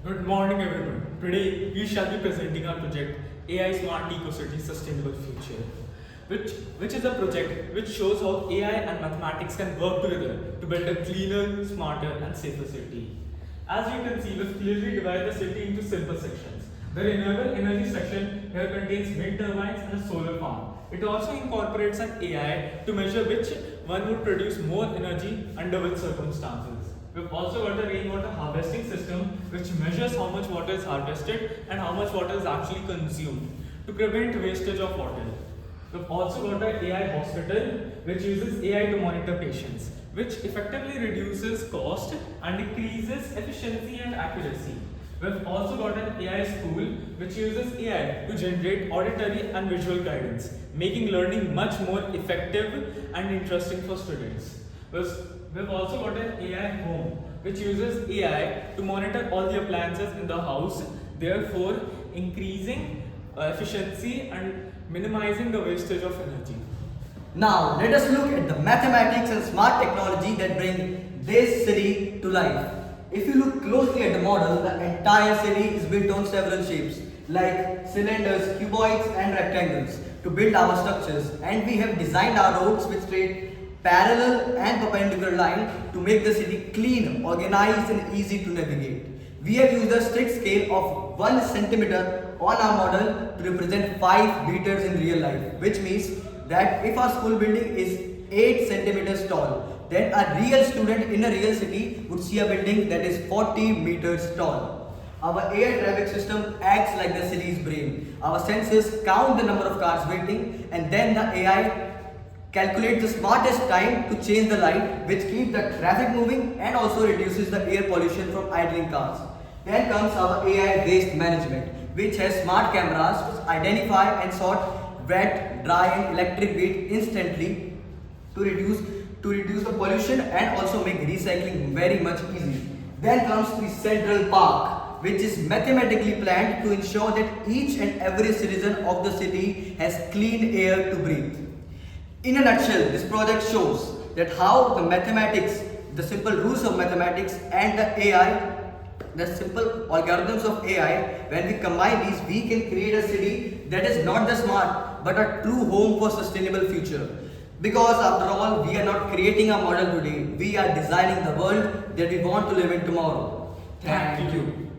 Good morning, everyone. Today we shall be presenting our project AI Smart Eco-City Sustainable Future, which is a project which shows how AI and mathematics can work together to build a cleaner, smarter, and safer city. As you can see, we've clearly divided the city into simple sections. The renewable energy section here contains wind turbines and a solar farm. It also incorporates an AI to measure which one would produce more energy under which circumstances. We've also got a rainwater harvesting system which measures how much water is harvested and how much water is actually consumed to prevent wastage of water. We've also got an AI hospital which uses AI to monitor patients, which effectively reduces cost and increases efficiency and accuracy. We've also got an AI school which uses AI to generate auditory and visual guidance, making learning much more effective and interesting for students. We've also got an AI home which uses AI to monitor all the appliances in the house, therefore increasing efficiency and minimizing the wastage of energy. Now, let us look at the mathematics and smart technology that bring this city to life. If you look closely at the model, the entire city is built on several shapes like cylinders, cuboids, and rectangles to build our structures, and we have designed our roads with straight parallel and perpendicular line to make the city clean, organized, and easy to navigate. We have used a strict scale of 1 centimeter on our model to represent 5 meters in real life, which means that if our school building is 8 centimeters tall, then a real student in a real city would see a building that is 40 meters tall. Our air traffic system acts like the city's brain. Our sensors count the number of cars waiting, and then the AI calculates the smartest time to change the light, which keeps the traffic moving and also reduces the air pollution from idling cars. Then comes our AI waste management, which has smart cameras which identify and sort wet, dry, and electric waste instantly to reduce the pollution and also make recycling very much easy. Then comes the Central Park, which is mathematically planned to ensure that each and every citizen of the city has clean air to breathe. In a nutshell, this project shows that how the mathematics, the simple rules of mathematics and the AI, the simple algorithms of AI, when we combine these, we can create a city that is not just smart but a true home for sustainable future. Because after all, we are not creating a model today, we are designing the world that we want to live in tomorrow. Thank you.